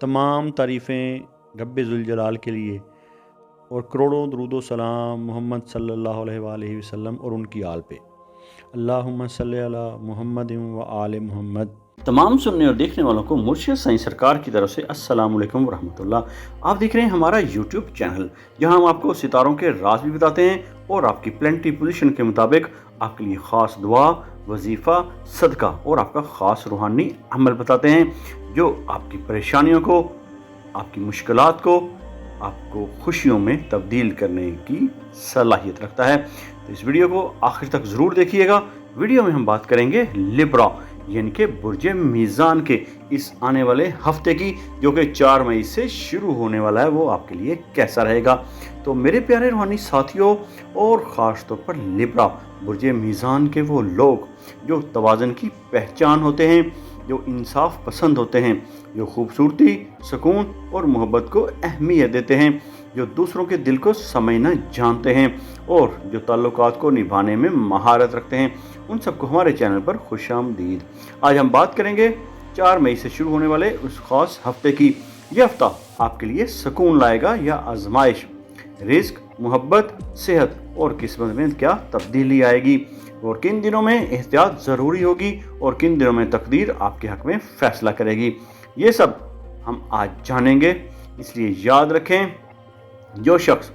तमाम तारीफ़ें रब्बे ज़ुल जलाल के लिए और करोड़ों दरूद व सलाम मोहम्मद सल्लल्लाहु अलैहि वसल्लम और उनकी आल पे। अल्लाहुम्मा सल्ली अला मुहम्मद व आले मुहम्मद। तमाम सुनने और देखने वालों को मुर्शिद साईं सरकार की तरफ से अस्सलाम वालेकुम व रहमतुल्लाह। आप देख रहे हैं हमारा यूट्यूब चैनल, जहां हम आपको सितारों के राज भी बताते हैं और आपकी प्लेंटी पोजीशन के मुताबिक आपके लिए ख़ास दुआ, वजीफ़ा, सदका और आपका ख़ास रूहानी अमल बताते हैं, जो आपकी परेशानियों को, आपकी मुश्किलात को, आपको खुशियों में तब्दील करने की सलाहियत रखता है। तो इस वीडियो को आखिर तक ज़रूर देखिएगा। वीडियो में हम बात करेंगे लिब्रा यानी कि बुर्ज मीज़ान के इस आने वाले हफ्ते की, जो कि 4 मई से शुरू होने वाला है, वो आपके लिए कैसा रहेगा। तो मेरे प्यारे रूहानी साथियों, और ख़ास तौर पर लिब्रा बुर्ज मीज़ान के वो लोग जो तवाज़न की पहचान होते हैं, जो इंसाफ पसंद होते हैं, जो खूबसूरती, सुकून और मोहब्बत को अहमियत देते हैं, जो दूसरों के दिल को समझना जानते हैं और जो ताल्लुकात को निभाने में महारत रखते हैं, उन सबको हमारे चैनल पर खुशामदीद। आज हम बात करेंगे 4 मई से शुरू होने वाले उस ख़ास हफ्ते की। यह हफ्ता आपके लिए सुकून लाएगा या आजमाइश, रिस्क, मोहब्बत, सेहत और किस्मत में क्या तब्दीली आएगी, और किन दिनों में एहतियात ज़रूरी होगी और किन दिनों में तकदीर आपके हक़ में फ़ैसला करेगी। ये सब हम आज जानेंगे। इसलिए याद रखें, जो शख्स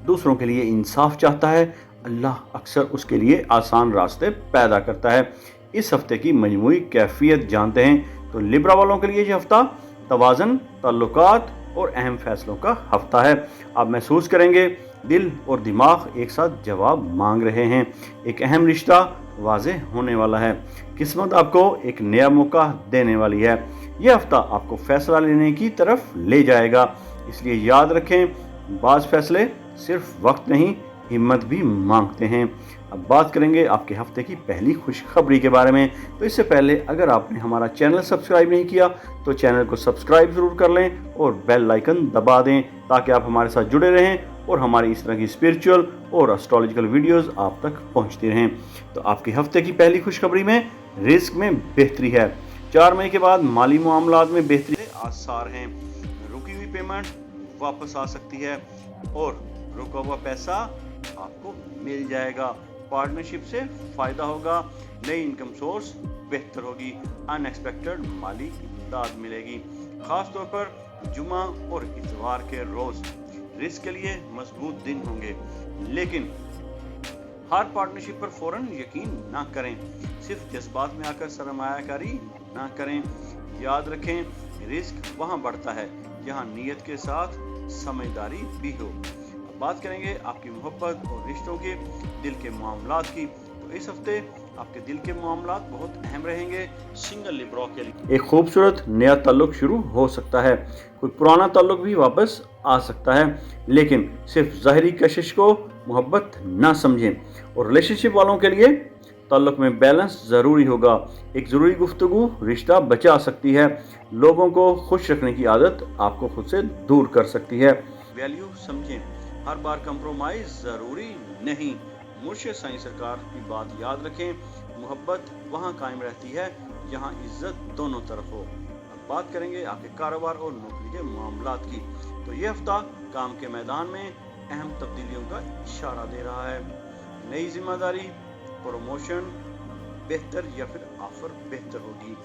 दूसरों के लिए इंसाफ चाहता है, अल्लाह अक्सर उसके लिए आसान रास्ते पैदा करता है। इस हफ्ते की मजमूई कैफियत जानते हैं। तो लिब्रा वालों के लिए ये हफ्ता तवाज़न, ताल्लुकात और अहम फैसलों का हफ्ता है। आप महसूस करेंगे दिल और दिमाग एक साथ जवाब मांग रहे हैं। एक अहम रिश्ता वाज़ेह होने वाला है। किस्मत आपको एक नया मौका देने वाली है। यह हफ्ता आपको फैसला लेने की तरफ ले जाएगा। इसलिए याद रखें, बाज़ फैसले सिर्फ वक्त नहीं, हिम्मत भी मांगते हैं। अब बात करेंगे आपके हफ्ते की पहली खुशखबरी के बारे में। तो इससे पहले अगर आपने हमारा चैनल सब्सक्राइब नहीं किया तो चैनल को सब्सक्राइब ज़रूर कर लें और बेल आइकन दबा दें, ताकि आप हमारे साथ जुड़े रहें और हमारी इस तरह की स्पिरिचुअल और एस्ट्रोलॉजिकल वीडियोस आप तक पहुंचती रहें। तो आपके हफ्ते की पहली खुशखबरी में रिस्क में बेहतरी है। 4 मई के बाद माली मामलात में बेहतरी के आसार हैं। रुकी हुई पेमेंट वापस आ सकती है और रुका हुआ पैसा आपको मिल जाएगा। पार्टनरशिप से फ़ायदा होगा। नई इनकम सोर्स बेहतर होगी। अनएक्सपेक्टेड माली इमदाद मिलेगी। ख़ास तौर पर जुमा और इतवार के रोज़ रिस्क के लिए मजबूत दिन होंगे, लेकिन हर पार्टनरशिप पर फ़ौरन यकीन ना करें। सिर्फ जज्बात में आकर सरमायाकारी ना करें। याद रखें, रिस्क वहाँ बढ़ता है जहाँ नीयत के साथ समझदारी भी हो। अब बात करेंगे आपकी मोहब्बत और रिश्तों के, दिल के मामलात की। तो इस हफ्ते आपके दिल के मामलात बहुत अहम रहेंगे। सिंगल लिब्रा के लिए एक खूबसूरत नया ताल्लुक शुरू हो सकता है। कोई पुराना ताल्लुक भी वापस आ सकता है, लेकिन सिर्फ ज़ाहिरी कशिश को मोहब्बत ना समझें। और रिलेशनशिप वालों के लिए ताल्लुक में बैलेंस ज़रूरी होगा। एक ज़रूरी गुफ्तगू रिश्ता बचा सकती है। लोगों को खुश रखने की आदत आपको खुद से दूर कर सकती है। वैल्यू समझें, हर बार कंप्रोमाइज़ ज़रूरी नहीं। मुर्शिद साईं सरकार की बात याद रखें, मोहब्बत वहाँ कायम रहती है जहाँ इज्जत दोनों तरफ हो। अब बात करेंगे आपके कारोबार और नौकरी के मामलात की। तो ये हफ्ता काम के मैदान में अहम तब्दीलियों का इशारा दे रहा है। नई जिम्मेदारी, प्रमोशन बेहतर या फिर ऑफर बेहतर होगी।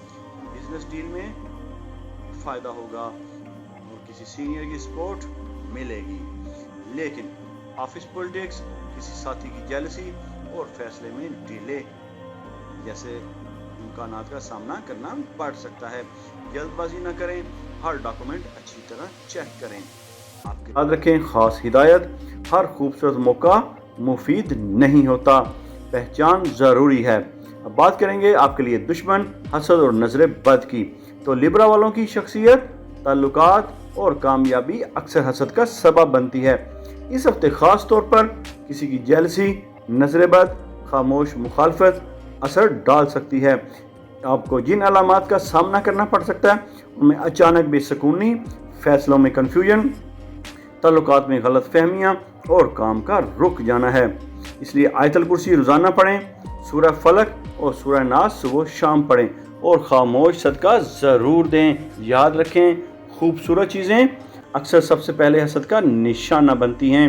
बिजनेस डील में फ़ायदा होगा और किसी सीनियर की सपोर्ट मिलेगी, लेकिन ऑफिस पॉलिटिक्स, किसी साथी की जेलसी और फैसले में डिले जैसे इम्कानात का सामना करना पड़ सकता है। जल्दबाजी न करें, हर डॉक्यूमेंट अच्छी तरह चेक करें। आपके याद रखें, ख़ास हिदायत, हर खूबसूरत मौका मुफीद नहीं होता। पहचान ज़रूरी है। अब बात करेंगे आपके लिए दुश्मन, हसद और नज़र बद की। तो लिब्रा वालों की शख्सियत, ताल्लुकात और कामयाबी अक्सर हसद का सबब बनती है। इस हफ्ते ख़ास तौर पर किसी की जेलसी, नज़र बद, खामोश मुखालफत असर डाल सकती है। आपको जिन अलामात का सामना करना पड़ सकता है उनमें अचानक बेसुकूनी, फैसलों में कन्फ्यूजन, ताल्लुकात में गलत फहमियाँ और काम का रुक जाना है। इसलिए आयतल कुर्सी रोज़ाना पढ़ें, सूरह फलक और सूरह नास सुबह शाम पढ़ें और खामोश सदका ज़रूर दें। याद रखें, खूबसूरत चीज़ें अक्सर सबसे पहले हसद का निशाना बनती हैं।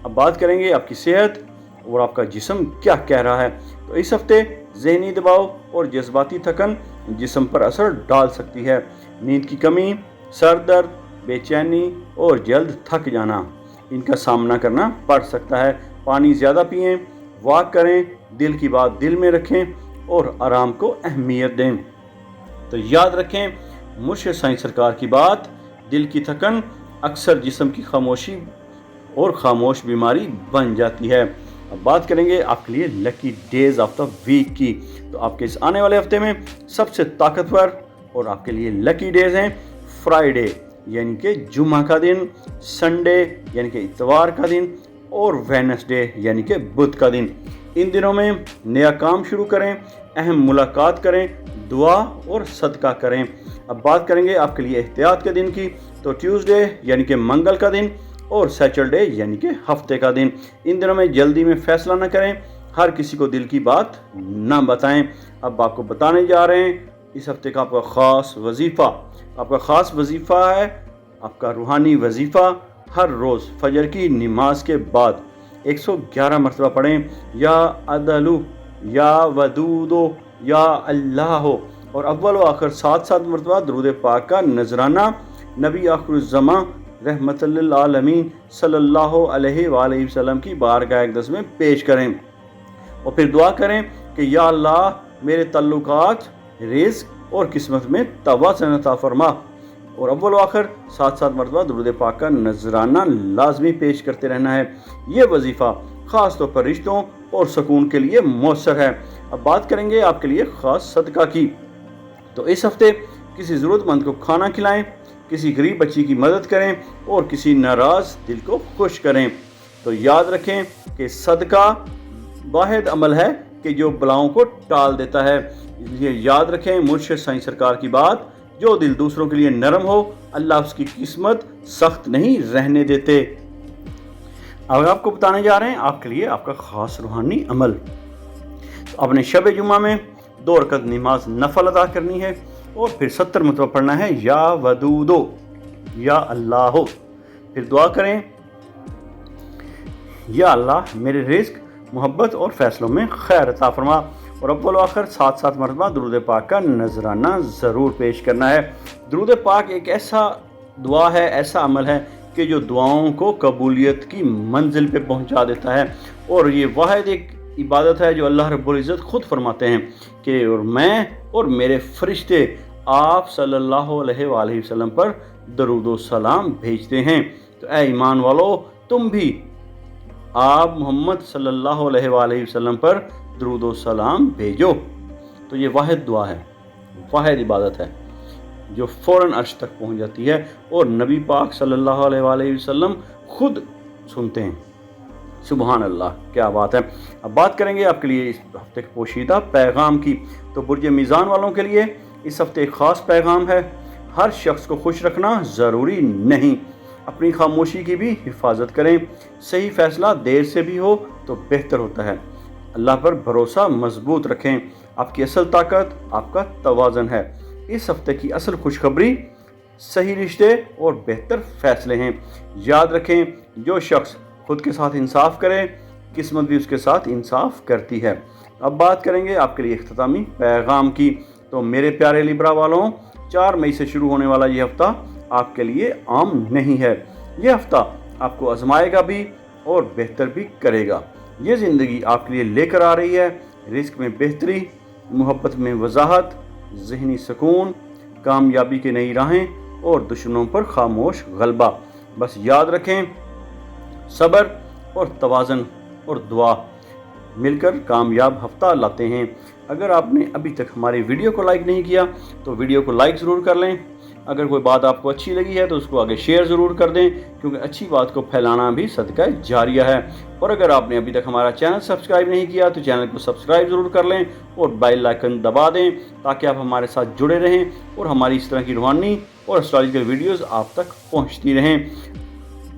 अब बात करेंगे आपकी सेहत और आपका जिस्म क्या कह रहा है। तो इस हफ्ते ज़हनी दबाव और जज्बाती थकन जिस्म पर असर डाल सकती है। नींद की कमी, सर दर्द, बेचैनी और जल्द थक जाना, इनका सामना करना पड़ सकता है। पानी ज़्यादा पिएं, वॉक करें, दिल की बात दिल में रखें और आराम को अहमियत दें। तो याद रखें, मुर्शिद साईं सरकार की बात, दिल की थकन अक्सर जिस्म की खामोशी और खामोश बीमारी बन जाती है। अब बात करेंगे आपके लिए lucky days of the week की। तो आपके इस आने वाले हफ्ते में सबसे ताकतवर और आपके लिए लकी डेज हैं फ्राइडे यानी कि जुम्मा का दिन, संडे यानी कि इतवार का दिन और वेडनेसडे यानी कि बुध का दिन। इन दिनों में नया काम शुरू करें, अहम मुलाकात करें, दुआ और सदका करें। अब बात करेंगे आपके लिए एहतियात के दिन की। तो ट्यूसडे यानी कि मंगल का दिन और सैटरडे यानी कि हफ्ते का दिन। इन दिनों में जल्दी में फैसला न करें, हर किसी को दिल की बात ना बताएं। अब आपको बताने जा रहे हैं इस हफ्ते का आपका ख़ास वजीफ़ा। आपका ख़ास वजीफ़ा है आपका रूहानी वजीफ़ा। हर रोज़ फजर की नमाज के बाद 111 मरतबा पढ़ें, या अदलु, या वदूदो, या अल्लाह हो, और अव्वल व आखिर 7 मरतबा दुरूद पाक का नजराना नबी आखिरुज़्ज़मां रहमतुल्लिल आलमीन सल्लल्लाहु अलैहि वसल्लम की बारगाह अक़दस में पेश करें और फिर दुआ करें कि या अल्लाह मेरे तल्लुकात, रिज़्क़ और किस्मत में तवाज़ुन अता फरमा। और अव्वल व आखिर 7 मरतबा दुरूद पाक का नजराना लाजमी पेश करते रहना है। ये वजीफ़ा ख़ास तौर पर रिश्तों और सुकून के लिए मौसर है। अब बात करेंगे आपके लिए ख़ास सदका की। तो इस हफ्ते किसी ज़रूरतमंद को खाना खिलाएं, किसी गरीब बच्ची की मदद करें और किसी नाराज़ दिल को खुश करें। तो याद रखें कि सदका वाहिद अमल है कि जो बलाओं को टाल देता है। इसलिए याद रखें मुर्शिद साईं सरकार की बात, जो दिल दूसरों के लिए नरम हो अल्लाह उसकी किस्मत सख्त नहीं रहने देते। अब आपको बताने जा रहे हैं आपके लिए आपका ख़ास रूहानी अमल। तो अपने शब जुम्मा में 2 रकत नमाज नफल अदा करनी है और फिर 70 मरतबा पढ़ना है या वदूदो, या अल्लाह हो। फिर दुआ करें, या अल्लाह मेरे रिज़्क़, मोहब्बत और फ़ैसलों में खैर अता फरमा। और अव्वल व आखिर 7 मरतबा दुरूद पाक का नजराना ज़रूर पेश करना है। दुरूद पाक एक ऐसा दुआ है, ऐसा अमल है कि जो दुआओं को कबूलियत की मंजिल पे पहुंचा देता है। और ये वाहिद एक इबादत है जो अल्लाह रब्बुल इज़्ज़त ख़ुद फरमाते हैं कि और मैं और मेरे फरिश्ते आप सल्लल्लाहु अलैहि वसल्लम पर दरूद व सलाम भेजते हैं। तो ऐ ईमान वालो, तुम भी आप मोहम्मद सल्लल्लाहु अलैहि वसल्लम पर दरूद व सलाम भेजो। तो ये वाहिद दुआ है, वाहिद इबादत है जो फ़ौरन अर्श तक पहुंच जाती है और नबी पाक सल्लल्लाहु अलैहि वसल्लम खुद सुनते हैं। सुबहान अल्लाह, क्या बात है। अब बात करेंगे आपके लिए इस हफ्ते के पोशीदा पैगाम की। तो बुर्ज मीज़ान वालों के लिए इस हफ्ते एक ख़ास पैगाम है। हर शख्स को खुश रखना ज़रूरी नहीं, अपनी खामोशी की भी हिफाजत करें। सही फ़ैसला देर से भी हो तो बेहतर होता है। अल्लाह पर भरोसा मजबूत रखें। आपकी असल ताकत आपका तवाज़ुन है। इस हफ्ते की असल खुशखबरी सही रिश्ते और बेहतर फ़ैसले हैं। याद रखें, जो शख्स खुद के साथ इंसाफ करे, किस्मत भी उसके साथ इंसाफ करती है। अब बात करेंगे आपके लिए इख्तितामी पैगाम की। तो मेरे प्यारे लिब्रा वालों, 4 मई से शुरू होने वाला ये हफ़्ता आपके लिए आम नहीं है। यह हफ़्ता आपको आजमाएगा भी और बेहतर भी करेगा। ये ज़िंदगी आपके लिए लेकर आ रही है रिस्क में बेहतरी, मोहब्बत में वजाहत, ज़हनी सुकून, कामयाबी की नई राहें और दुश्मनों पर खामोश गलबा। बस याद रखें, सब्र और तवाज़ुन और दुआ मिलकर कामयाब हफ्ता लाते हैं। अगर आपने अभी तक हमारी वीडियो को लाइक नहीं किया तो वीडियो को लाइक ज़रूर कर लें। अगर कोई बात आपको अच्छी लगी है तो उसको आगे शेयर ज़रूर कर दें, क्योंकि अच्छी बात को फैलाना भी सदका जारिया है। और अगर आपने अभी तक हमारा चैनल सब्सक्राइब नहीं किया तो चैनल को सब्सक्राइब ज़रूर कर लें और बेल आइकन दबा दें, ताकि आप हमारे साथ जुड़े रहें और हमारी इस तरह की रूहानी और एस्ट्रोलॉजिकल वीडियोज़ आप तक पहुँचती रहें।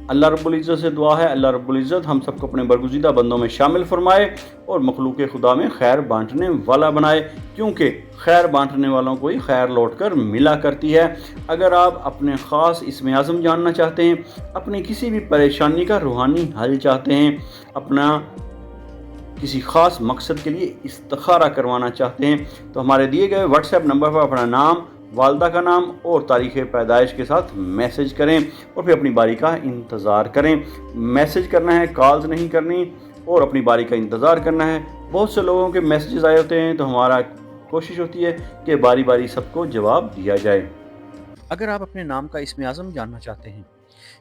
اللہ رب العزت سے دعا ہے اللہ رب العزت ہم سب کو اپنے برگزیدہ بندوں میں شامل فرمائے اور مخلوق خدا میں خیر بانٹنے والا بنائے، کیونکہ خیر بانٹنے والوں کو ہی خیر لوٹ کر ملا کرتی ہے۔ اگر آپ اپنے خاص اسم اعظم جاننا چاہتے ہیں، اپنی کسی بھی پریشانی کا روحانی حل چاہتے ہیں، اپنا کسی خاص مقصد کے لیے استخارہ کروانا چاہتے ہیں، تو ہمارے دیے گئے واٹس ایپ نمبر پر اپنا نام، والدہ کا نام اور تاریخ پیدائش کے ساتھ میسج کریں اور پھر اپنی باری کا انتظار کریں۔ میسج کرنا ہے، کالز نہیں کرنی، اور اپنی باری کا انتظار کرنا ہے۔ بہت سے لوگوں کے میسیجز آئے ہوتے ہیں، تو ہمارا کوشش ہوتی ہے کہ باری باری سب کو جواب دیا جائے۔ اگر آپ اپنے نام کا اسم اعظم جاننا چاہتے ہیں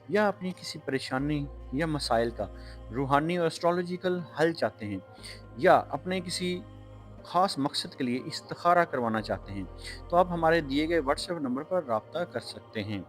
یا اپنی کسی پریشانی یا مسائل کا روحانی اور اسٹرالوجیکل حل چاہتے ہیں یا اپنے کسی خاص مقصد کے لیے استخارہ کروانا چاہتے ہیں، تو آپ ہمارے دیے گئے واٹس ایپ نمبر پر رابطہ کر سکتے ہیں۔